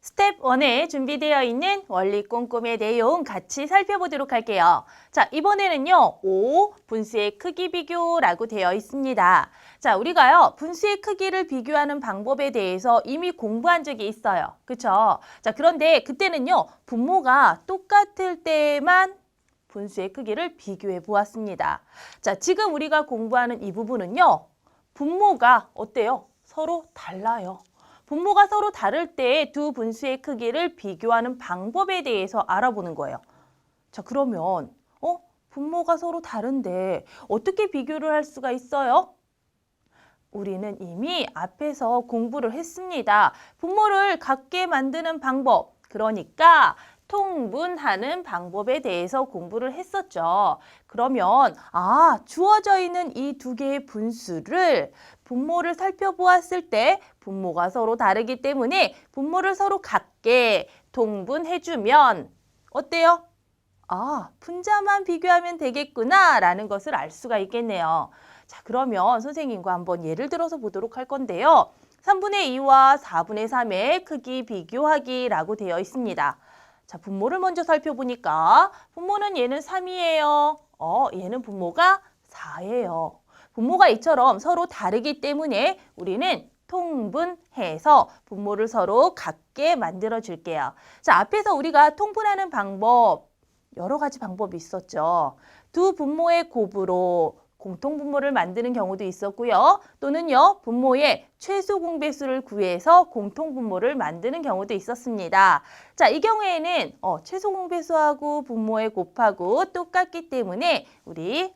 스텝 1에 준비되어 있는 원리 꼼꼼의 내용 같이 살펴보도록 할게요. 자, 이번에는요, 5, 분수의 크기 비교라고 되어 있습니다. 자, 우리가요, 분수의 크기를 비교하는 방법에 대해서 이미 공부한 적이 있어요. 그쵸? 자, 그런데 그때는요, 분모가 똑같을 때만 분수의 크기를 비교해 보았습니다. 자, 지금 우리가 공부하는 이 부분은요, 분모가 어때요? 서로 달라요. 분모가 서로 다를 때 두 분수의 크기를 비교하는 방법에 대해서 알아보는 거예요. 자, 그러면 분모가 서로 다른데 어떻게 비교를 할 수가 있어요? 우리는 이미 앞에서 공부를 했습니다. 분모를 같게 만드는 방법, 그러니까 통분하는 방법에 대해서 공부를 했었죠. 그러면 주어져 있는 이 두 개의 분수를 분모를 살펴보았을 때 분모가 서로 다르기 때문에 분모를 서로 같게 통분해주면 어때요? 분자만 비교하면 되겠구나 라는 것을 알 수가 있겠네요. 자, 그러면 선생님과 한번 예를 들어서 보도록 할 건데요. 3분의 2와 4분의 3의 크기 비교하기라고 되어 있습니다. 자, 분모를 먼저 살펴보니까 분모는 얘는 3이에요. 얘는 분모가 4예요. 분모가 이처럼 서로 다르기 때문에 우리는 통분해서 분모를 서로 같게 만들어 줄게요. 자, 앞에서 우리가 통분하는 방법 여러 가지 방법이 있었죠. 두 분모의 곱으로 공통분모를 만드는 경우도 있었고요. 또는요, 분모의 최소 공배수를 구해서 공통분모를 만드는 경우도 있었습니다. 자, 이 경우에는 최소 공배수하고 분모의 곱하고 똑같기 때문에 우리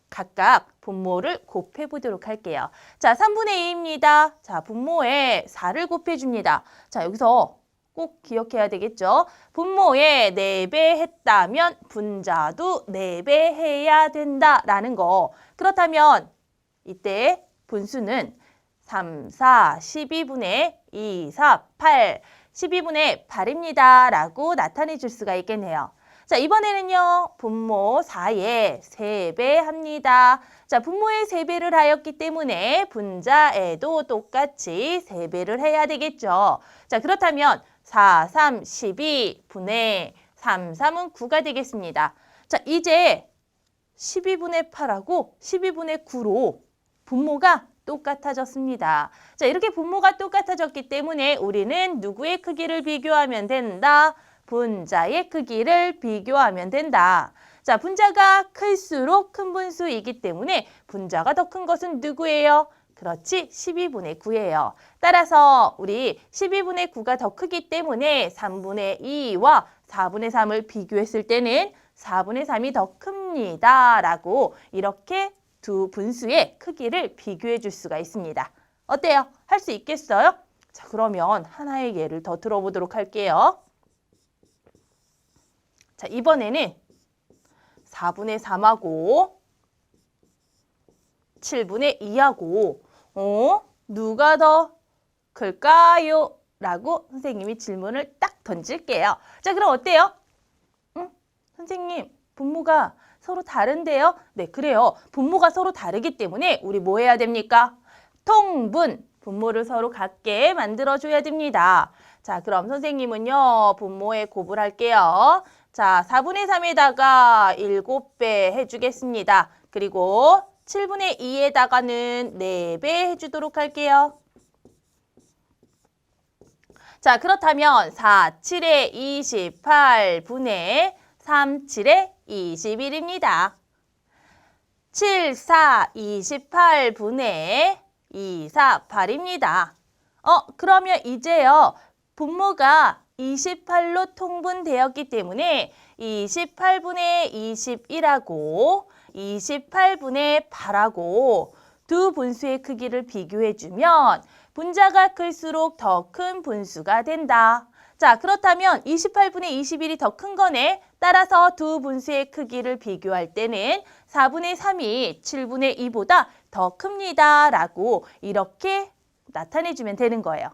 각각 분모를 곱해보도록 할게요. 자, 3분의 2입니다. 자, 분모에 4를 곱해줍니다. 자, 여기서 꼭 기억해야 되겠죠? 분모에 4배 했다면 분자도 4배 해야 된다라는 거. 그렇다면 이때 분수는 3, 4, 12분의 2, 4, 8, 12분의 8입니다. 라고 나타내 줄 수가 있겠네요. 자, 이번에는요, 분모 4에 3배 합니다. 자, 분모에 3배를 하였기 때문에 분자에도 똑같이 3배를 해야 되겠죠. 자, 그렇다면 4, 3, 12 분의 3, 3은 9가 되겠습니다. 자, 이제 12분의 8하고 12분의 9로 분모가 똑같아졌습니다. 자, 이렇게 분모가 똑같아졌기 때문에 우리는 누구의 크기를 비교하면 된다? 분자의 크기를 비교하면 된다. 자, 분자가 클수록 큰 분수이기 때문에 분자가 더 큰 것은 누구예요? 그렇지, 12분의 9예요. 따라서 우리 12분의 9가 더 크기 때문에 3분의 2와 4분의 3을 비교했을 때는 4분의 3이 더 큽니다. 라고 이렇게 두 분수의 크기를 비교해 줄 수가 있습니다. 어때요? 할 수 있겠어요? 자, 그러면 하나의 예를 더 들어보도록 할게요. 자, 이번에는 4분의 3하고 7분의 2하고 누가 더 클까요? 라고 선생님이 질문을 딱 던질게요. 자, 그럼 어때요? 선생님, 분모가 서로 다른데요? 네, 그래요. 분모가 서로 다르기 때문에 우리 뭐 해야 됩니까? 통분, 분모를 서로 같게 만들어줘야 됩니다. 자, 그럼 선생님은요, 분모의 곱을 할게요. 자, 4분의 3에다가 7배 해주겠습니다. 그리고 7분의 2에다가는 4배 해주도록 할게요. 자, 그렇다면 4, 7에 28분의 3, 7에 21입니다. 7, 4, 28분의 2, 4, 8입니다. 그러면 이제요, 분모가 28로 통분되었기 때문에 28분의 21하고 28분의 8하고 두 분수의 크기를 비교해주면 분자가 클수록 더 큰 분수가 된다. 자, 그렇다면 28분의 21이 더 큰 거네. 따라서 두 분수의 크기를 비교할 때는 4분의 3이 7분의 2보다 더 큽니다. 라고 이렇게 나타내주면 되는 거예요.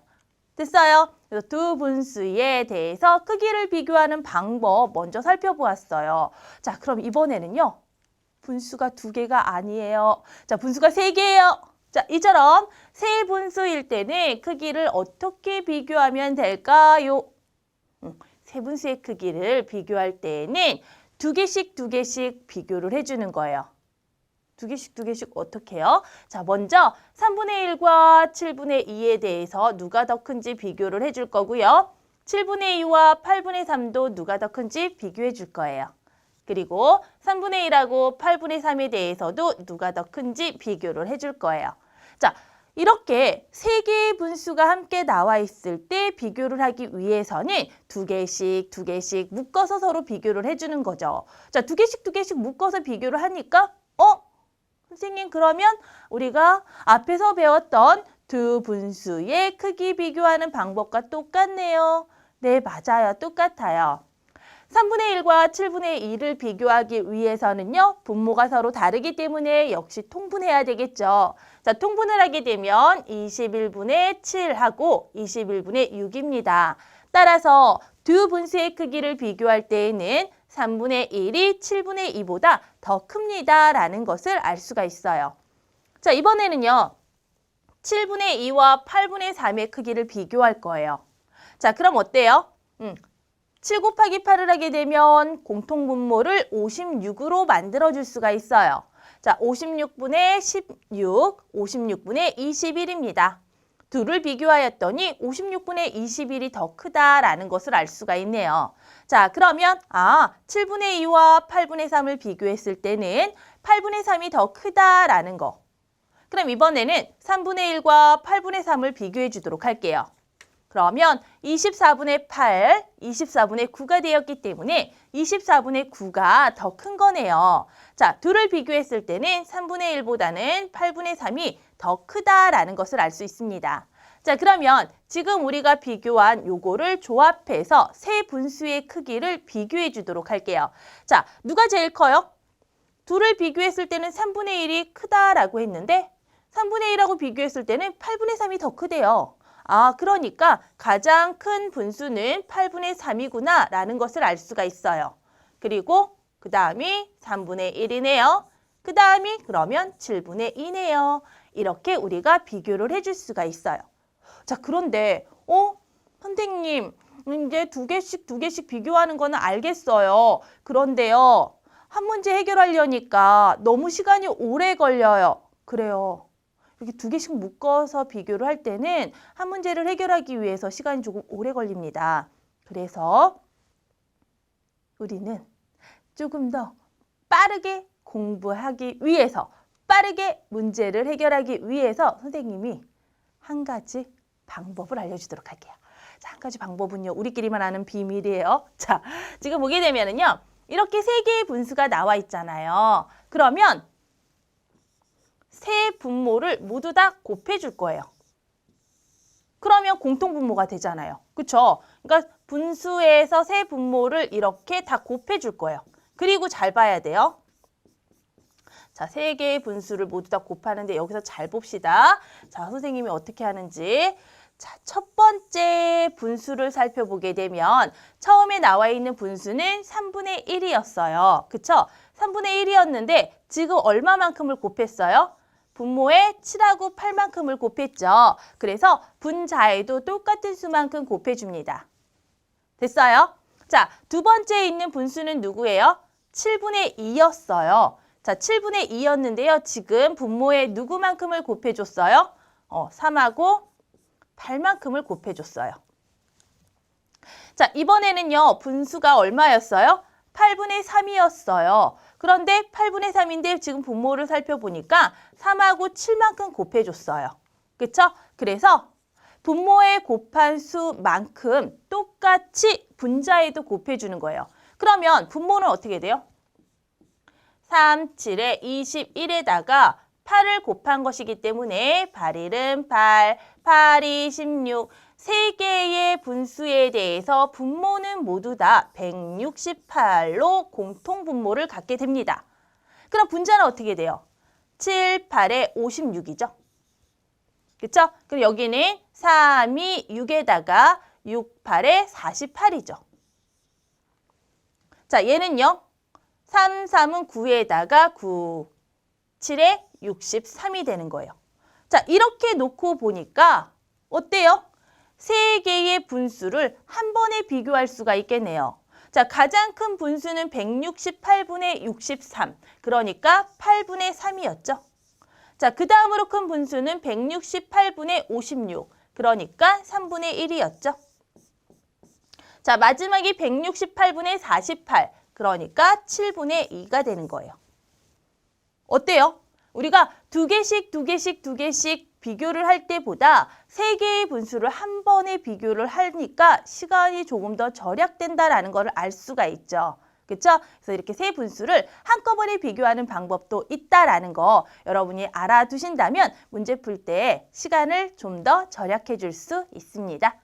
됐어요? 그래서 두 분수에 대해서 크기를 비교하는 방법 먼저 살펴보았어요. 자, 그럼 이번에는요. 분수가 2개가 아니에요. 자, 분수가 3개예요. 자, 이처럼 세 분수일 때는 크기를 어떻게 비교하면 될까요? 세 분수의 크기를 비교할 때는 두 개씩 비교를 해주는 거예요. 두 개씩 어떻게 해요? 자, 먼저 3분의 1과 7분의 2에 대해서 누가 더 큰지 비교를 해줄 거고요. 7분의 2와 8분의 3도 누가 더 큰지 비교해 줄 거예요. 그리고 3분의 1하고 8분의 3에 대해서도 누가 더 큰지 비교를 해줄 거예요. 자, 이렇게 세 개의 분수가 함께 나와 있을 때 비교를 하기 위해서는 두 개씩 묶어서 서로 비교를 해주는 거죠. 자, 두 개씩 묶어서 비교를 하니까 선생님 그러면 우리가 앞에서 배웠던 두 분수의 크기 비교하는 방법과 똑같네요. 네, 맞아요. 똑같아요. 3분의 1과 7분의 2를 비교하기 위해서는요. 분모가 서로 다르기 때문에 역시 통분해야 되겠죠. 자, 통분을 하게 되면 21분의 7하고 21분의 6입니다. 따라서 두 분수의 크기를 비교할 때에는 3분의 1이 7분의 2보다 더 큽니다. 라는 것을 알 수가 있어요. 자, 이번에는요. 7분의 2와 8분의 3의 크기를 비교할 거예요. 자, 그럼 어때요? 7 곱하기 8을 하게 되면 공통분모를 56으로 만들어줄 수가 있어요. 자, 56분의 16, 56분의 21입니다. 둘을 비교하였더니 56분의 21이 더 크다라는 것을 알 수가 있네요. 자, 그러면 7분의 2와 8분의 3을 비교했을 때는 8분의 3이 더 크다라는 거. 그럼 이번에는 3분의 1과 8분의 3을 비교해 주도록 할게요. 그러면 24분의 8, 24분의 9가 되었기 때문에 24분의 9가 더 큰 거네요. 자, 둘을 비교했을 때는 3분의 1보다는 8분의 3이 더 크다라는 것을 알 수 있습니다. 자, 그러면 지금 우리가 비교한 요거를 조합해서 세 분수의 크기를 비교해 주도록 할게요. 자, 누가 제일 커요? 둘을 비교했을 때는 3분의 1이 크다라고 했는데 3분의 1하고 비교했을 때는 8분의 3이 더 크대요. 그러니까 가장 큰 분수는 8분의 3이구나 라는 것을 알 수가 있어요. 그리고 그 다음이 3분의 1이네요. 그 다음이 그러면 7분의 2네요. 이렇게 우리가 비교를 해줄 수가 있어요. 자, 그런데 선생님 이제 두 개씩 비교하는 거는 알겠어요. 그런데요. 한 문제 해결하려니까 너무 시간이 오래 걸려요. 그래요. 이렇게 두 개씩 묶어서 비교를 할 때는 한 문제를 해결하기 위해서 시간이 조금 오래 걸립니다. 그래서 우리는 조금 더 빠르게 공부하기 위해서, 빠르게 문제를 해결하기 위해서 선생님이 한 가지 방법을 알려주도록 할게요. 자, 한 가지 방법은요. 우리끼리만 아는 비밀이에요. 자, 지금 보게 되면은요. 이렇게 세 개의 분수가 나와 있잖아요. 그러면 세 분모를 모두 다 곱해줄 거예요. 그러면 공통분모가 되잖아요. 그쵸? 그러니까 분수에서 세 분모를 이렇게 다 곱해줄 거예요. 그리고 잘 봐야 돼요. 자, 세 개의 분수를 모두 다 곱하는데 여기서 잘 봅시다. 자, 선생님이 어떻게 하는지. 자, 첫 번째 분수를 살펴보게 되면 처음에 나와 있는 분수는 3분의 1이었어요. 그쵸? 3분의 1이었는데 지금 얼마만큼을 곱했어요? 분모에 7하고 8만큼을 곱했죠. 그래서 분자에도 똑같은 수만큼 곱해줍니다. 됐어요? 자, 두 번째에 있는 분수는 누구예요? 7분의 2였어요. 자, 7분의 2였는데요. 지금 분모에 누구만큼을 곱해줬어요? 3하고 8만큼을 곱해줬어요. 자, 이번에는요. 분수가 얼마였어요? 8분의 3이었어요. 그런데 8분의 3인데 지금 분모를 살펴보니까 3하고 7만큼 곱해줬어요. 그쵸? 그래서 분모에 곱한 수만큼 똑같이 분자에도 곱해주는 거예요. 그러면 분모는 어떻게 돼요? 3, 7에 21에다가 8을 곱한 것이기 때문에 8, 1은 8, 8, 2, 16. 세 개의 분수에 대해서 분모는 모두 다 168로 공통분모를 갖게 됩니다. 그럼 분자는 어떻게 돼요? 7, 8에 56이죠. 그렇죠? 그럼 여기는 3, 2, 6에다가 6, 8에 48이죠. 자, 얘는요. 3, 3은 9에다가 9, 7에 63이 되는 거예요. 자, 이렇게 놓고 보니까 어때요? 세 개의 분수를 한 번에 비교할 수가 있겠네요. 자, 가장 큰 분수는 168분의 63, 그러니까 8분의 3이었죠. 자, 그 다음으로 큰 분수는 168분의 56, 그러니까 3분의 1이었죠. 자, 마지막이 168분의 48, 그러니까 7분의 2가 되는 거예요. 어때요? 우리가 두 개씩 비교를 할 때보다 세 개의 분수를 한 번에 비교를 하니까 시간이 조금 더 절약된다라는 것을 알 수가 있죠. 그렇죠? 그래서 이렇게 세 분수를 한꺼번에 비교하는 방법도 있다라는 거 여러분이 알아두신다면 문제 풀 때 시간을 좀 더 절약해 줄 수 있습니다.